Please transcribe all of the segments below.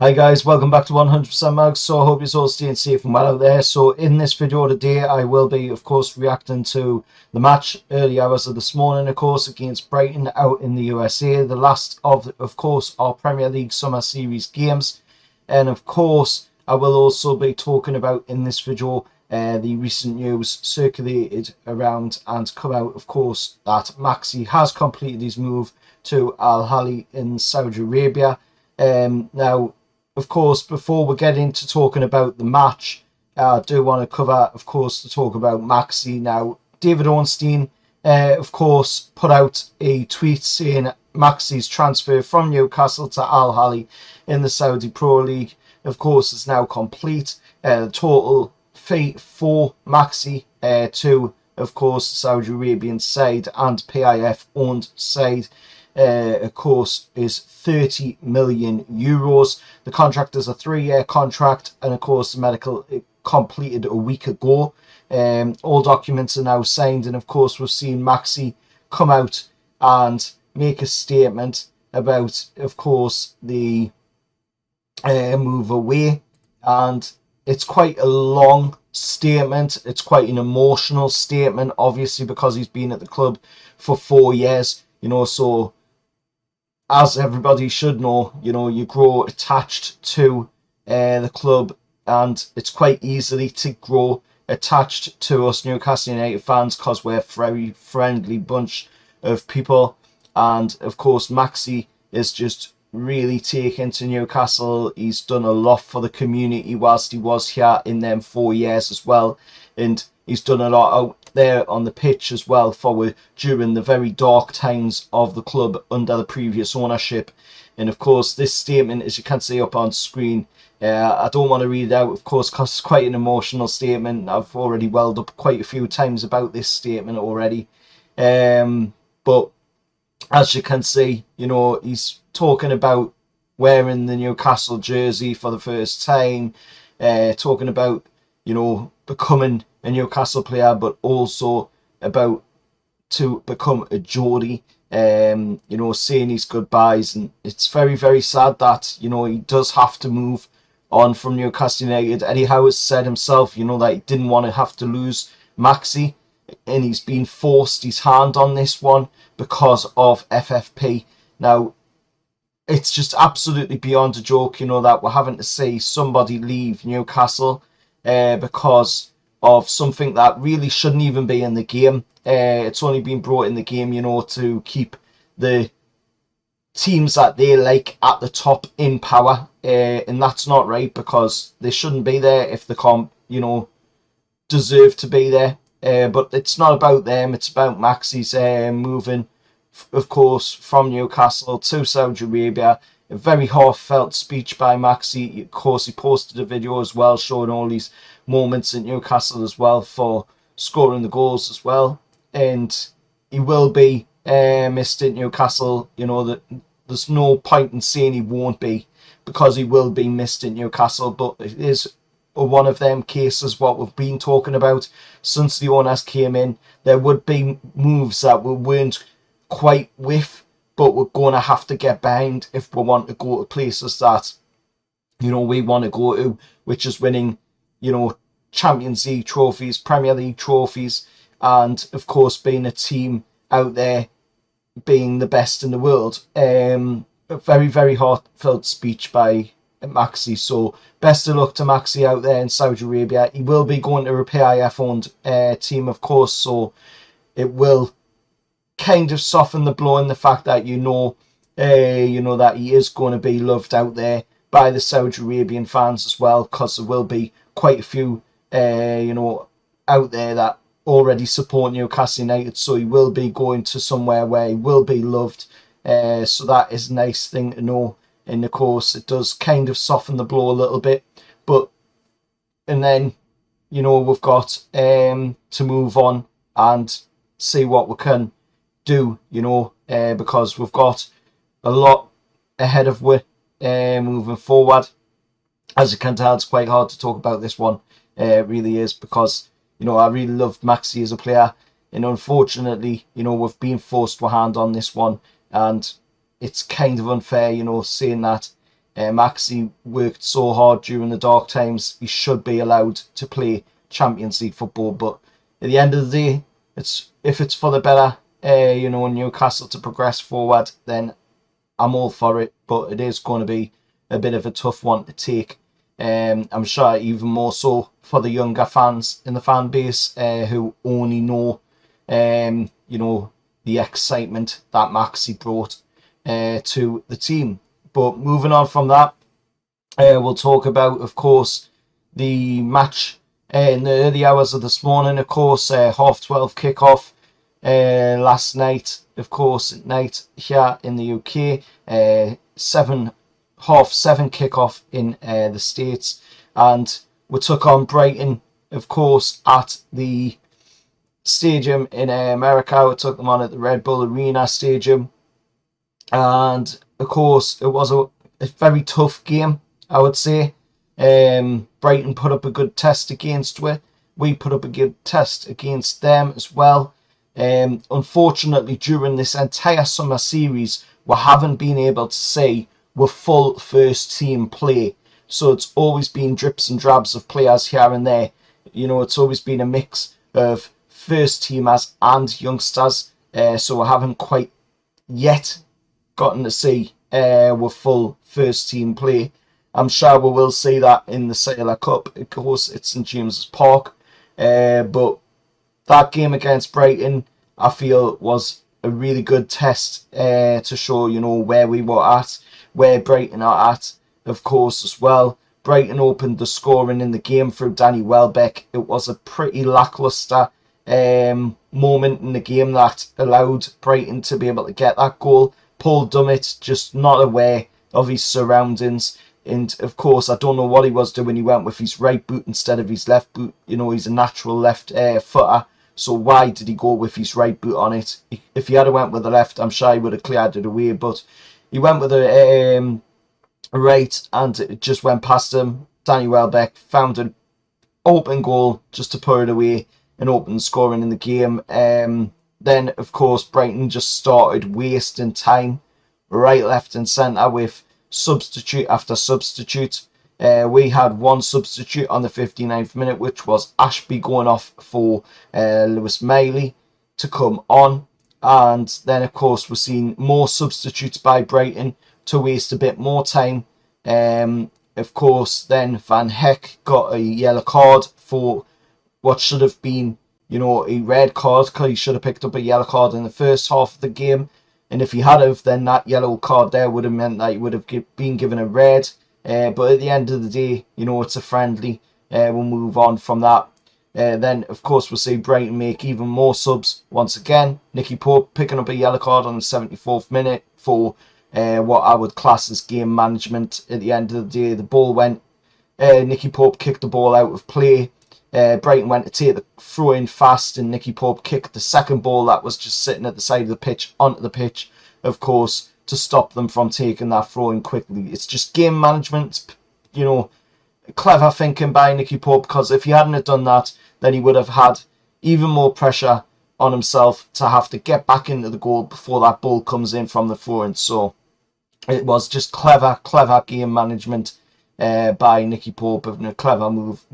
Hi guys, welcome back to 100% Mags. So I hope you're all staying safe and well out there. So in this video today, I will be, of course, reacting to the match early hours of this morning, of course, against Brighton out in the USA. The last of course, our Premier League Summer Series games. And of course, I will also be talking about in this video the recent news circulated around and come out, of course, that Maxi has completed his move to Al Ahly in Saudi Arabia. Now, of course, before we get into talking about the match, I do want to cover, of course, to talk about Maxi. Now, David Ornstein, of course, put out a tweet saying Maxi's transfer from Newcastle to Al Ahly in the Saudi Pro League, of course, is now complete. The total fee for Maxi to, of course, the Saudi Arabian side and PIF-owned side, of course, is 30 million euros. The contract is a 3-year contract, and of course, the medical completed a week ago. All documents are now signed, and of course, we've seen Maxi come out and make a statement about, of course, the move away, and it's quite a long statement. It's quite an emotional statement, obviously, because he's been at the club for 4 years, so as everybody should know, you grow attached to the club, and it's quite easily to grow attached to us Newcastle United fans because we're a very friendly bunch of people. And of course, Maxi is just really taken to Newcastle. He's done a lot for the community whilst he was here in them 4 years as well, and he's done a lot out there on the pitch as well for during the very dark times of the club under the previous ownership. And of course, this statement, as you can see up on screen, I don't want to read it out, of course, because it's quite an emotional statement. I've already welled up quite a few times about this statement already. But as you can see, he's talking about wearing the Newcastle jersey for the first time, talking about, becoming a Newcastle player, but also about to become a Geordie, saying his goodbyes. And it's very, very sad that, he does have to move on from Newcastle United. Eddie Howe has said himself, that he didn't want to have to lose Maxi, and he's been forced his hand on this one because of FFP. Now, it's just absolutely beyond a joke, that we're having to see somebody leave Newcastle because of something that really shouldn't even be in the game. It's only been brought in the game, to keep the teams that they like at the top in power. And that's not right, because they shouldn't be there if they can't, deserve to be there. But it's not about them, it's about Maxi's moving, of course, from Newcastle to Saudi Arabia. A very heartfelt speech by Maxi. Of course, he posted a video as well showing all these moments at Newcastle as well for scoring the goals as well. And he will be missed at Newcastle. That there's no point in saying he won't be, because he will be missed at Newcastle. But it is one of them cases, what we've been talking about since the owners came in. There would be moves that we weren't quite with, but we're going to have to get behind if we want to go to places that, we want to go to, which is winning, Champions League trophies, Premier League trophies, and of course being a team out there being the best in the world. A very, very heartfelt speech by Maxi. So best of luck to Maxi out there in Saudi Arabia. He will be going to a PIF-owned team, of course, so it will kind of soften the blow in the fact that that he is going to be loved out there by the Saudi Arabian fans as well, because there will be quite a few out there that already support Newcastle United. So he will be going to somewhere where he will be loved, so that is a nice thing to know. And of course, it does kind of soften the blow a little bit. And then we've got to move on and see what we can do, because we've got a lot ahead of we moving forward. As you can tell, it's quite hard to talk about this one. It really is, because I really loved Maxi as a player, and unfortunately, we've been forced to hand on this one, and it's kind of unfair, saying that. Maxi worked so hard during the dark times. He should be allowed to play Champions League football. But at the end of the day, if it's for the better, Newcastle to progress forward, then I'm all for it. But it is going to be a bit of a tough one to take. I'm sure even more so for the younger fans in the fan base who only know, the excitement that Maxi brought to the team. But moving on from that, we'll talk about, of course, the match in the early hours of this morning. Of course, 12:30 kickoff last night. Of course, at night here in the UK, 7:30 kickoff in the States, and we took on Brighton, of course, at the stadium in America. We took them on at the Red Bull Arena stadium, and of course it was a very tough game, I would say. Brighton put up a good test against we put up a good test against them as well. Unfortunately, during this entire summer series, we haven't been able to see with full first team play. So it's always been drips and drabs of players here and there. It's always been a mix of first teamers and youngsters. So we haven't quite yet gotten to see with full first team play. I'm sure we will see that in the Sailor Cup. Of course, it's St James's Park. But that game against Brighton, I feel, was a really good test to show, where we were at, where Brighton are at, of course, as well. Brighton opened the scoring in the game through Danny Welbeck. It was a pretty lacklustre moment in the game that allowed Brighton to be able to get that goal. Paul Dummett just not aware of his surroundings. And of course, I don't know what he was doing. He went with his right boot instead of his left boot. He's a natural left footer. So why did he go with his right boot on it? If he had went with the left, I'm sure he would have cleared it away. But he went with the right, and it just went past him. Danny Welbeck found an open goal just to put it away and open scoring in the game. Then, of course, Brighton just started wasting time right, left and centre with substitute after substitute. We had one substitute on the 59th minute, which was Ashby going off for Lewis Miley to come on. And then, of course, we're seeing more substitutes by Brighton to waste a bit more time. Of course, then Van Heck got a yellow card for what should have been, a red card, because he should have picked up a yellow card in the first half of the game. And if he had have, then that yellow card there would have meant that he would have been given a red. But at the end of the day, it's a friendly. We'll move on from that. Then, of course, we'll see Brighton make even more subs once again. Nicky Pope picking up a yellow card on the 74th minute for what I would class as game management. At the end of the day, the ball went. Nicky Pope kicked the ball out of play. Brighton went to take the throw in fast, and Nicky Pope kicked the second ball that was just sitting at the side of the pitch onto the pitch, of course, to stop them from taking that throw in quickly. It's just game management, clever thinking by Nicky Pope, because if he hadn't have done that, then he would have had even more pressure on himself to have to get back into the goal before that ball comes in from the throw in. So it was just clever game management by Nicky Pope, and a clever move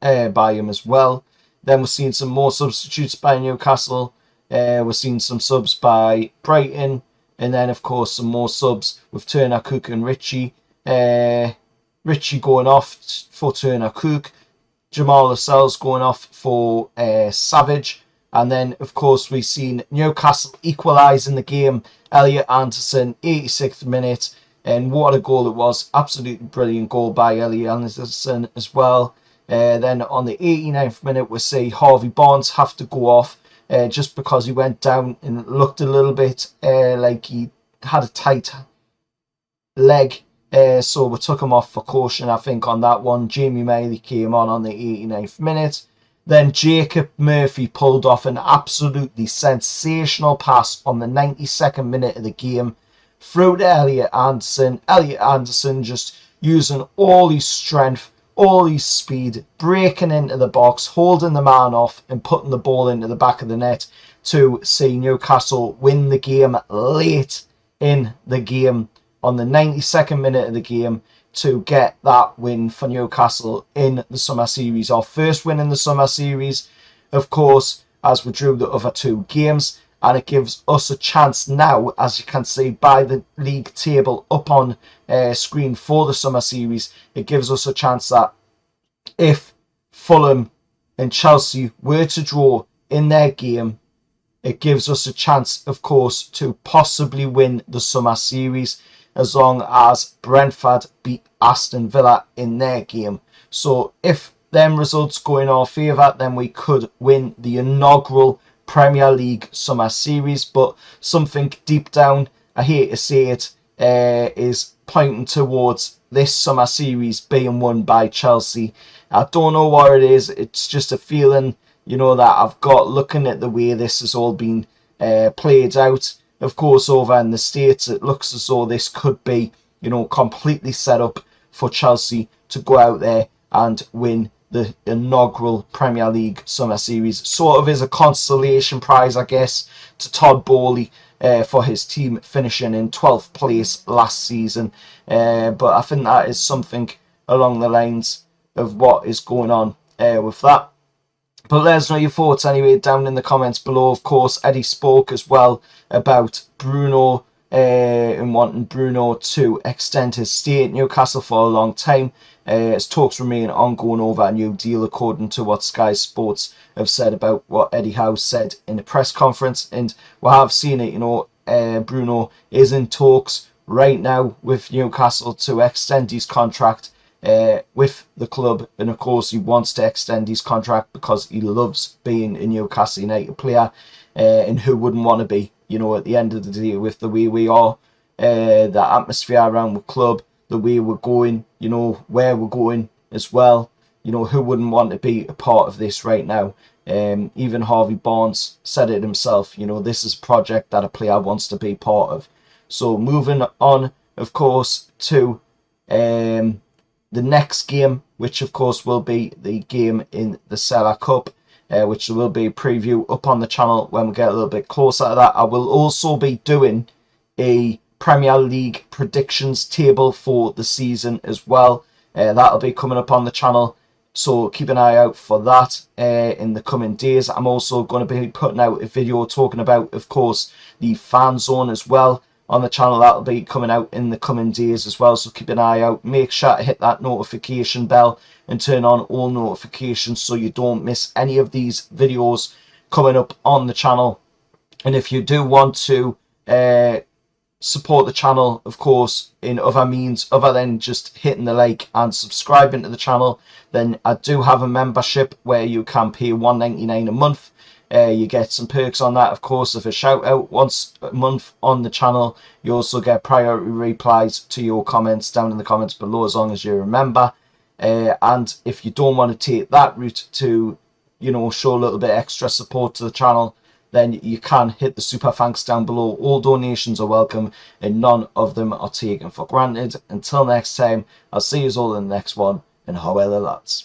by him as well. Then we're seeing some more substitutes by Newcastle. We're seeing some subs by Brighton, and then of course some more subs with Turner, Cook and Richie. Richie going off for Turner, Cook. Jamal Lascelles going off for Savage. And then of course we've seen Newcastle equalise in the game. Elliot Anderson, 86th minute. And what a goal it was. Absolutely brilliant goal by Elliot Anderson as well. Then on the 89th minute, we see Harvey Barnes have to go off just because he went down and looked a little bit like he had a tight leg. So we took him off for caution, I think, on that one. Jamie Miley came on the 89th minute. Then Jacob Murphy pulled off an absolutely sensational pass on the 92nd minute of the game through to Elliot Anderson. Elliot Anderson just using all his strength, all his speed, breaking into the box, holding the man off and putting the ball into the back of the net to see Newcastle win the game late in the game. on the 92nd minute of the game to get that win for Newcastle in the summer series. Our first win in the summer series, of course, as we drew the other 2 games. And it gives us a chance now, as you can see by the league table up on screen for the summer series, it gives us a chance that if Fulham and Chelsea were to draw in their game, it gives us a chance, of course, to possibly win the summer series as long as Brentford beat Aston Villa in their game. So if them results go in our favour, then we could win the inaugural Premier League summer series. But something deep down, I hate to say it, is pointing towards this summer series being won by Chelsea. I don't know what it is. It's just a feeling, you know, that I've got looking at the way this has all been played out. Of course, over in the States, it looks as though this could be, you know, completely set up for Chelsea to go out there and win the inaugural Premier League summer series. Sort of is a consolation prize, I guess, to Todd Bowley for his team finishing in 12th place last season. But I think that is something along the lines of what is going on with that. But let us know your thoughts anyway down in the comments below. Of course, Eddie spoke as well about Bruno and wanting Bruno to extend his stay at Newcastle for a long time. As talks remain ongoing over a new deal, according to what Sky Sports have said about what Eddie Howe said in the press conference. And we have seen it, you know, Bruno is in talks right now with Newcastle to extend his contract with the club, and of course he wants to extend his contract because he loves being a Newcastle United player, and who wouldn't want to be, you know, at the end of the day, with the way we are, the atmosphere around the club, the way we're going, you know, where we're going as well, you know, who wouldn't want to be a part of this right now? Even Harvey Barnes said it himself, you know, this is a project that a player wants to be part of. So moving on, of course, to the next game, which of course will be the game in the Seller Cup, which will be a preview up on the channel when we get a little bit closer to that. I will also be doing a Premier League predictions table for the season as well. That'll be coming up on the channel, so keep an eye out for that in the coming days. I'm also going to be putting out a video talking about, of course, the fan zone as well on the channel. That'll be coming out in the coming days as well, so keep an eye out. Make sure to hit that notification bell and turn on all notifications so you don't miss any of these videos coming up on the channel. And if you do want to support the channel, of course, in other means other than just hitting the like and subscribing to the channel, then I do have a membership where you can pay £1.99 a month. You get some perks on that, of course, of a shout out once a month on the channel. You also get priority replies to your comments down in the comments below, as long as you're a member. And if you don't want to take that route to, you know, show a little bit extra support to the channel, then you can hit the super thanks down below. All donations are welcome and none of them are taken for granted. Until next time, I'll see you all in the next one, and however lads.